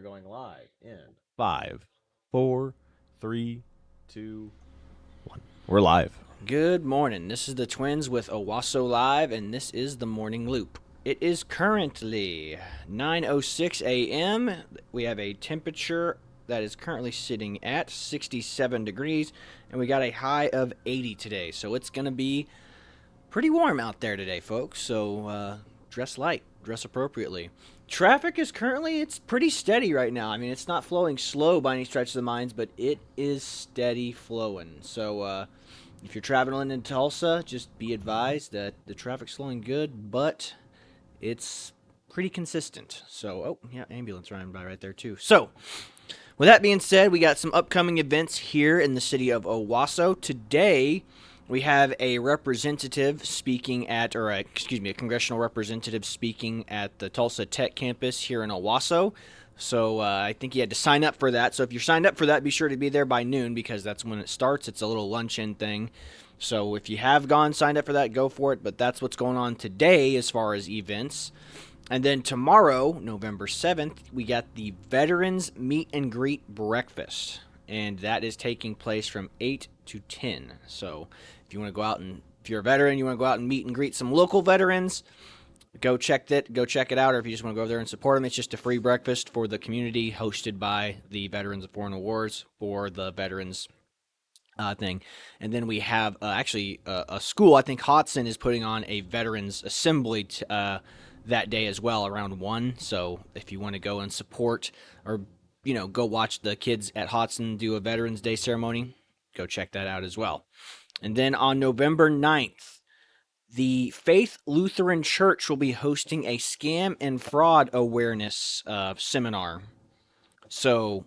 going live in 5, 4, 3, 2, 1. We're live. Good morning. This is the Twins with Owasso Live, and this is the Morning Loop. It is currently 9:06 a.m. We have a temperature that is currently sitting at 67 degrees, and we got a high of 80 today. So it's going to be pretty warm out there today, folks. So dress light, dress appropriately. Traffic is currently, it's pretty steady right now. I mean, it's not flowing slow by any stretch of the minds, but it is steady flowing. So if you're traveling in Tulsa, just be advised that the traffic's flowing good, but it's pretty consistent. So, oh, yeah, ambulance running by right there, too. So, with that being said, we got some upcoming events here in the city of Owasso. Today, we have a representative speaking at, a congressional representative speaking at the Tulsa Tech campus here in Owasso. So I think you had to sign up for that. So if you're signed up for that, be sure to be there by noon because that's when it starts. It's a little luncheon thing. So if you have signed up for that, go for it. But that's what's going on today as far as events. And then tomorrow, November 7th, we got the Veterans Meet and Greet Breakfast. And that is taking place from 8 to 10. So if you want to go out and, if you're a veteran, you want to go out and meet and greet some local veterans, go check it out. Or if you just want to go over there and support them, it's just a free breakfast for the community hosted by the Veterans of Foreign Wars for the veterans thing. And then we have a school. I think Hodson is putting on a veterans assembly that day as well around 1. So if you want to go and support or go watch the kids at Hodson do a Veterans Day ceremony, go check that out as well. And then on November 9th, the Faith Lutheran Church will be hosting a scam and fraud awareness seminar. So,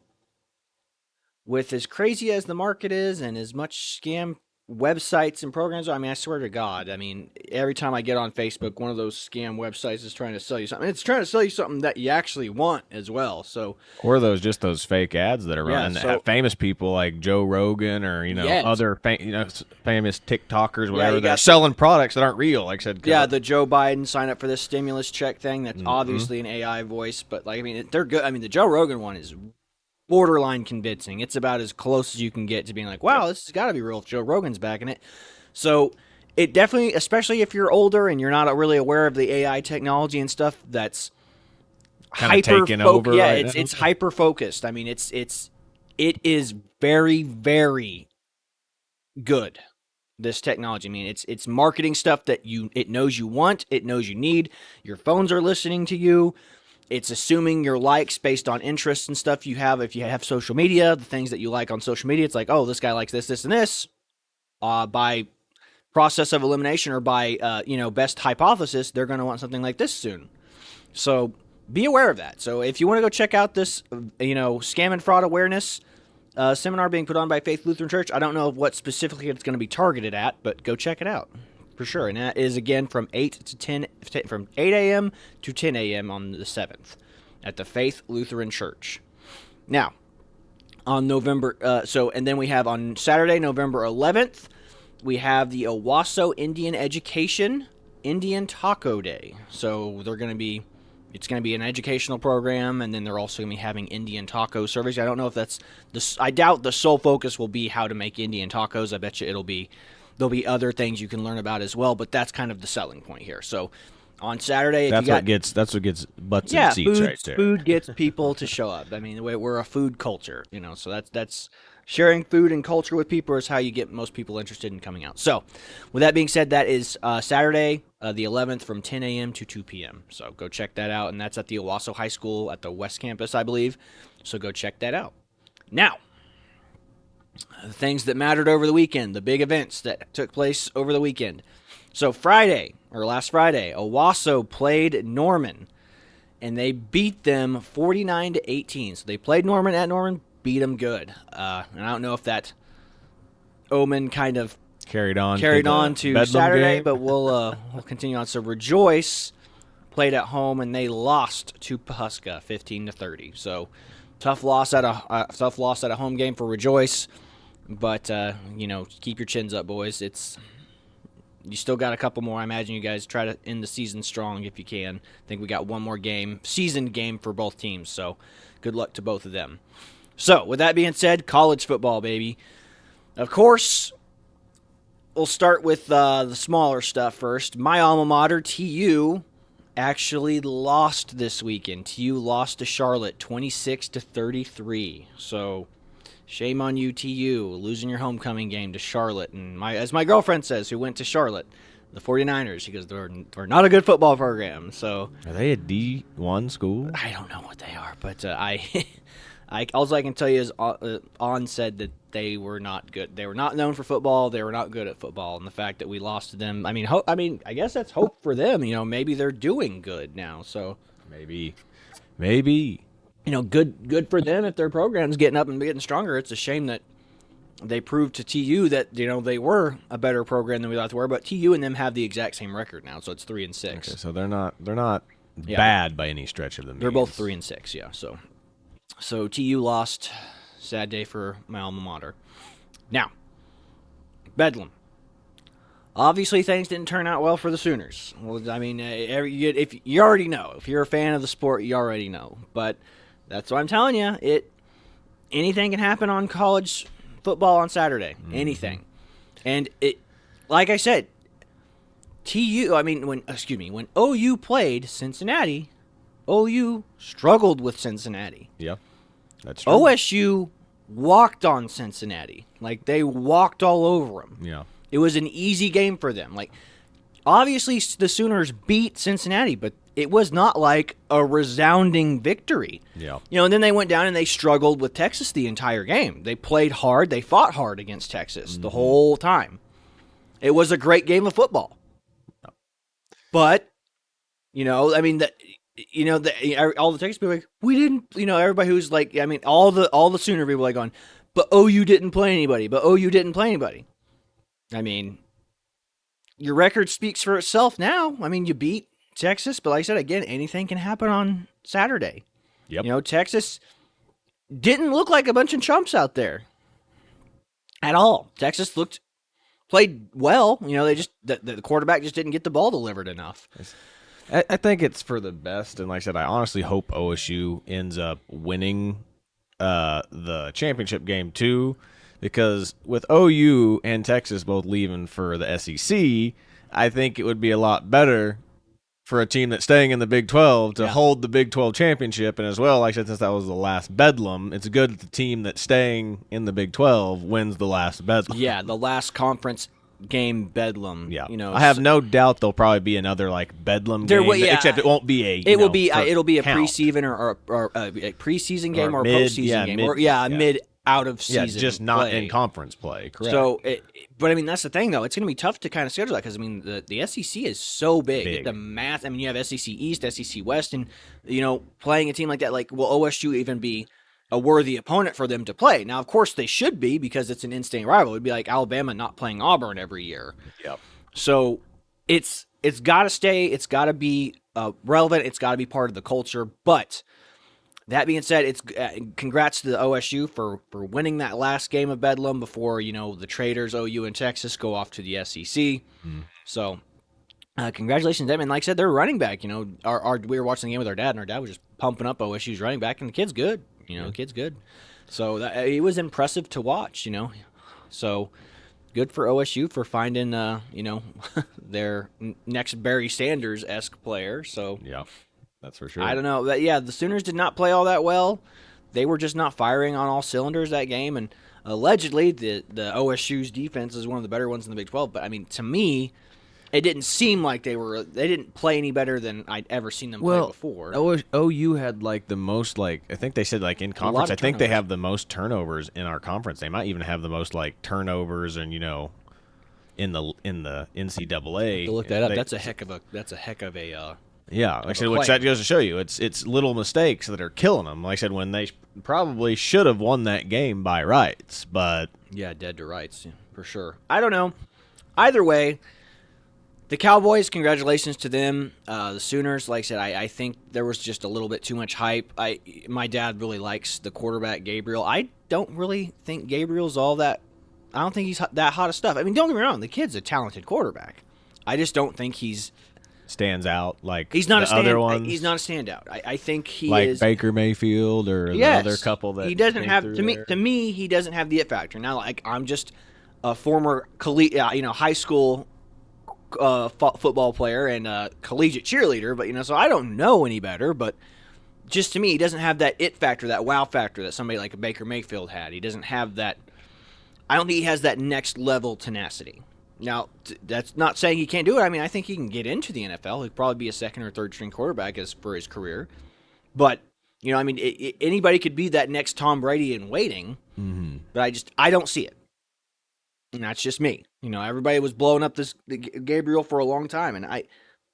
with as crazy as the market is and as much scam websites and programs, I mean, I swear to God, I mean, every time I get on Facebook, one of those scam websites is trying to sell you something. It's trying to sell you something that you actually want as well. So, Or those fake ads that are running that have famous people like Joe Rogan or other famous TikTokers, whatever. They're selling products that aren't real. Like I said, the Joe Biden sign up for this stimulus check thing. That's obviously an AI voice, but they're good. I mean, the Joe Rogan one is borderline convincing. It's about as close as you can get to being like, wow, this has got to be real if Joe Rogan's backing it. So it definitely, especially if you're older and you're not really aware of the AI technology and stuff, that's hyper taken over. Yeah, it's hyper focused. I mean, it is very, very good. This technology. I mean, it's marketing stuff that it knows you want, it knows you need. Your phones are listening to you. It's assuming your likes based on interests and stuff you have. If you have social media, the things that you like on social media, it's like, oh, this guy likes this, this, and this. By process of elimination or by, best hypothesis, they're going to want something like this soon. So be aware of that. So if you want to go check out this, scam and fraud awareness seminar being put on by Faith Lutheran Church, I don't know what specifically it's going to be targeted at, but go check it out. For sure, and that is again from 8 a.m. to 10 a.m. on the 7th at the Faith Lutheran Church. Now, on and then we have on Saturday, November 11th, we have the Owasso Indian Education Indian Taco Day. So it's going to be an educational program, and then they're also going to be having Indian taco service. I don't know if I doubt the sole focus will be how to make Indian tacos. I bet you there'll be other things you can learn about as well, but that's kind of the selling point here. So on Saturday, that's what gets butts and seats right there. Food gets people to show up. I mean, we're a food culture, so that's sharing food and culture with people is how you get most people interested in coming out. So with that being said, that is Saturday, the 11th from 10 a.m. to 2 p.m. So go check that out, and that's at the Owasso High School at the West Campus, I believe. So go check that out. Now, the things that mattered over the weekend, the big events that took place over the weekend. So last Friday, Owasso played Norman, and they beat them 49-18. So they played Norman at Norman, beat them good. And I don't know if that omen kind of carried on to Bedlam Saturday, game. But we'll continue on. So Rejoice played at home, and they lost to Pawhuska 15-30. So tough loss at a home game for Rejoice. But keep your chins up, boys. You still got a couple more. I imagine you guys try to end the season strong if you can. I think we got one more season game for both teams. So good luck to both of them. So with that being said, college football, baby. Of course, we'll start with the smaller stuff first. My alma mater, TU, actually lost this weekend. TU lost to Charlotte 26-33. So shame on you, TU, losing your homecoming game to Charlotte. And as my girlfriend says, who went to Charlotte, the 49ers, she goes, they're not a good football program. So are they a D1 school? I don't know what they are, but all I can tell you is On said that they were not good. They were not known for football. They were not good at football, and the fact that we lost to them, I mean, I guess that's hope for them. Maybe they're doing good now. So maybe. Good for them if their program's getting up and getting stronger. It's a shame that they proved to TU that they were a better program than we thought they were. But TU and them have the exact same record now, so it's 3-6. Okay, so they're not bad by any stretch of the means. They're both 3-6. Yeah, So TU lost. Sad day for my alma mater. Now, Bedlam. Obviously, things didn't turn out well for the Sooners. Well, I mean, if you already know, if you're a fan of the sport, you already know. But that's what I'm telling you. Anything can happen on college football on Saturday. Mm-hmm. Anything, and like I said, when OU played Cincinnati, OU struggled with Cincinnati. Yeah, that's true. OSU walked on Cincinnati. Like, they walked all over them. Yeah. It was an easy game for them. Like, obviously the Sooners beat Cincinnati, but it was not like a resounding victory. Yeah. And then they went down and they struggled with Texas the entire game. They played hard. They fought hard against Texas the whole time. It was a great game of football. But, all the Texas people were like, we didn't, everybody who's like, all the Sooner people like going, but OU didn't play anybody. I mean, your record speaks for itself now. I mean, you beat Texas, but like I said, again, anything can happen on Saturday. Yep. Texas didn't look like a bunch of chumps out there at all. Texas played well. They just the quarterback just didn't get the ball delivered enough. I think it's for the best, and like I said, I honestly hope OSU ends up winning the championship game too, because with OU and Texas both leaving for the SEC, I think it would be a lot better for a team that's staying in the Big 12 to hold the Big 12 championship. And as well, like I said, since that was the last Bedlam, it's good that the team that's staying in the Big 12 wins the last Bedlam. Yeah, the last conference game Bedlam. Yeah, I have no doubt there'll probably be another Bedlam game, except it won't be it'll be a preseason or a preseason game or a postseason game mid out of season. Yeah, just not play. In conference play. Correct. So, but I mean, that's the thing though. It's going to be tough to kind of schedule that because I mean the SEC is so big. The math. I mean, you have SEC East, SEC West, and playing a team like that. Will OSU even be a worthy opponent for them to play? Now, of course, they should be because it's an in-state rival. It'd be like Alabama not playing Auburn every year. Yep. So it's got to stay. It's got to be relevant. It's got to be part of the culture. But that being said, it's congrats to the OSU for winning that last game of Bedlam before the traitors OU and Texas go off to the SEC. So congratulations to them. And like I said, their running back. We were watching the game with our dad, and our dad was just pumping up OSU's running back, and the kid's good. The kid's good. So it was impressive to watch, So good for OSU for finding, their next Barry Sanders-esque player. So yeah, that's for sure. I don't know. The Sooners did not play all that well. They were just not firing on all cylinders that game. And allegedly, the OSU's defense is one of the better ones in the Big 12. But, I mean, to me, it didn't seem like they didn't play any better than I'd ever seen them play before. OU had the most I think they said in conference. I think they have the most turnovers in our conference. They might even have the most turnovers and in the NCAA. To look that up, that's a heck of a yeah. Like I said, which that goes to show you it's little mistakes that are killing them. Like I said, when they probably should have won that game by rights, but dead to rights for sure. I don't know. Either way. The Cowboys, congratulations to them. The Sooners, like I said, I think there was just a little bit too much hype. My dad really likes the quarterback, Gabriel. I don't really think Gabriel's all that – I don't think he's that hot of stuff. I mean, don't get me wrong. The kid's a talented quarterback. I just don't think Stands out like he's not a the other he's ones, not a standout. I think he like is. Baker Mayfield or the other Yes, couple he that doesn't came have through to me. there. To me, he doesn't have the it factor. Now, like I'm just a former high school football player and collegiate cheerleader, but so I don't know any better. But just to me, he doesn't have that it factor, that wow factor that somebody like a Baker Mayfield had. He doesn't have that. I don't think he has that next level tenacity. Now, that's not saying he can't do it. I mean, I think he can get into the NFL. He'd probably be a second or third string quarterback as for his career. But I mean, anybody could be that next Tom Brady in waiting. Mm-hmm. But I don't see it. And that's just me. Everybody was blowing up this Gabriel for a long time, and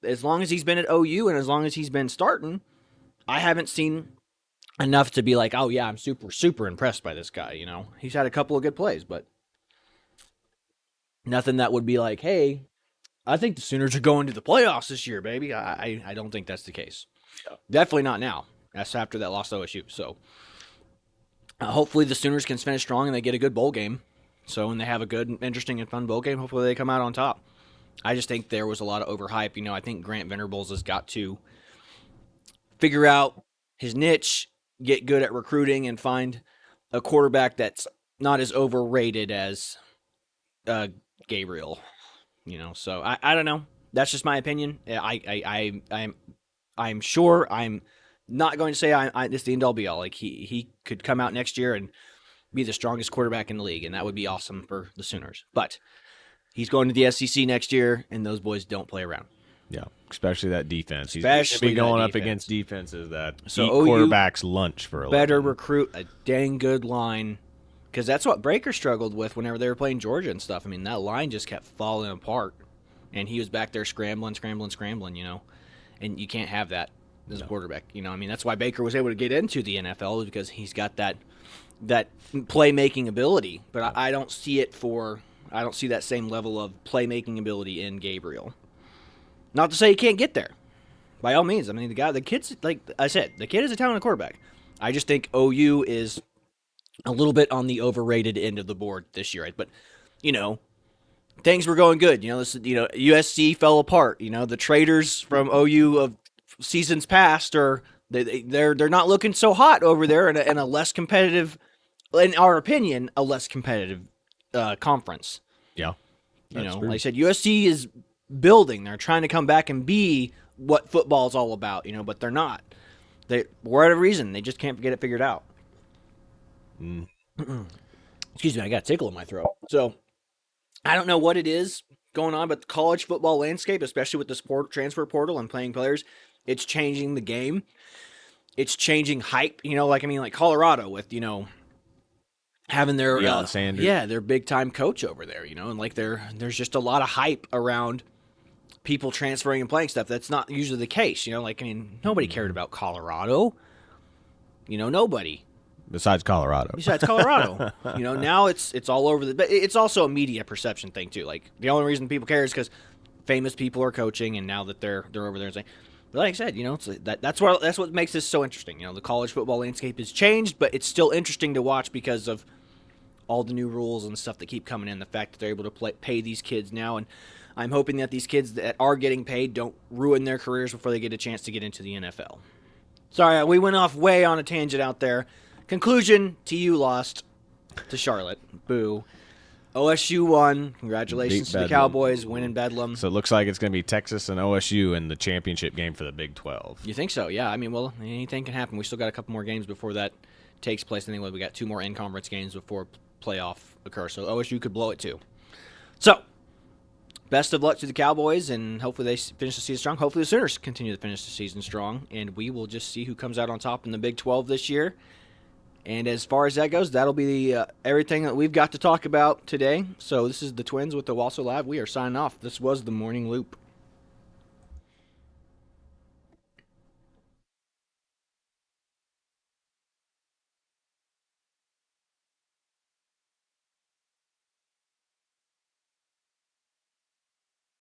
as long as he's been at OU and as long as he's been starting, I haven't seen enough to be like, oh yeah, I'm super impressed by this guy. He's had a couple of good plays, but nothing that would be like, hey, I think the Sooners are going to the playoffs this year, baby. I don't think that's the case. Definitely not now. That's after that loss to OSU. So hopefully the Sooners can finish strong and they get a good bowl game. So when they have a good, interesting, and fun bowl game, hopefully they come out on top. I just think there was a lot of overhype. I think Grant Venables has got to figure out his niche, get good at recruiting, and find a quarterback that's not as overrated as Gabriel. So I don't know. That's just my opinion. I'm sure I'm not going to say this is the end all be all. Like he could come out next year and be the strongest quarterback in the league, and that would be awesome for the Sooners. But he's going to the SEC next year, and those boys don't play around. Yeah, especially that defense. He's Especially be going that up defense. against defenses that So eat OU quarterbacks lunch for a better living. recruit a dang good line, because that's what Breaker struggled with whenever they were playing Georgia and stuff. I mean, that line just kept falling apart, and he was back there scrambling, and you can't have that as a quarterback. I mean, that's why Baker was able to get into the NFL, because he's got that playmaking ability. But I don't see I don't see that same level of playmaking ability in Gabriel. Not to say he can't get there. By all means. I mean, the kid's, like I said, the kid is a talented quarterback. I just think OU is a little bit on the overrated end of the board this year. But, things were going good. USC fell apart. The traders from OU of seasons past they're not looking so hot over there in a less competitive, in our opinion, a less competitive conference. Yeah, Like I said, USC is building. They're trying to come back and be what football's all about, but they're not. For whatever reason, they just can't get it figured out. Excuse me, I got a tickle in my throat. So I don't know what it is going on, but the college football landscape, especially with this transfer portal and playing players, it's changing the game. It's changing hype. Like Colorado with having their Deion Sanders. their big time coach over there. And like there's just a lot of hype around people transferring and playing stuff. That's not usually the case. Nobody cared about Colorado. Nobody. Besides Colorado. Now it's all over but it's also a media perception thing too. Like the only reason people care is because famous people are coaching, and now that they're over there and saying. But like I said, that's what makes this so interesting. The college football landscape has changed, but it's still interesting to watch because of all the new rules and stuff that keep coming in. The fact that they're able to pay these kids now, and I'm hoping that these kids that are getting paid don't ruin their careers before they get a chance to get into the NFL. Sorry, we went off way on a tangent out there. Conclusion, TU lost to Charlotte. Boo. OSU won. Congratulations to the Cowboys winning Bedlam. So it looks like it's going to be Texas and OSU in the championship game for the Big 12. You think so? Yeah. I mean, well, anything can happen. We still got a couple more games before that takes place. Anyway, we got 2 more in-conference games before playoff occurs. So OSU could blow it too. So, best of luck to the Cowboys, and hopefully they finish the season strong. Hopefully the Sooners continue to finish the season strong, and we will just see who comes out on top in the Big 12 this year. And as far as that goes, that'll be everything that we've got to talk about today. So this is the Twins with the Owasso Live. We are signing off. This was the Morning Loop.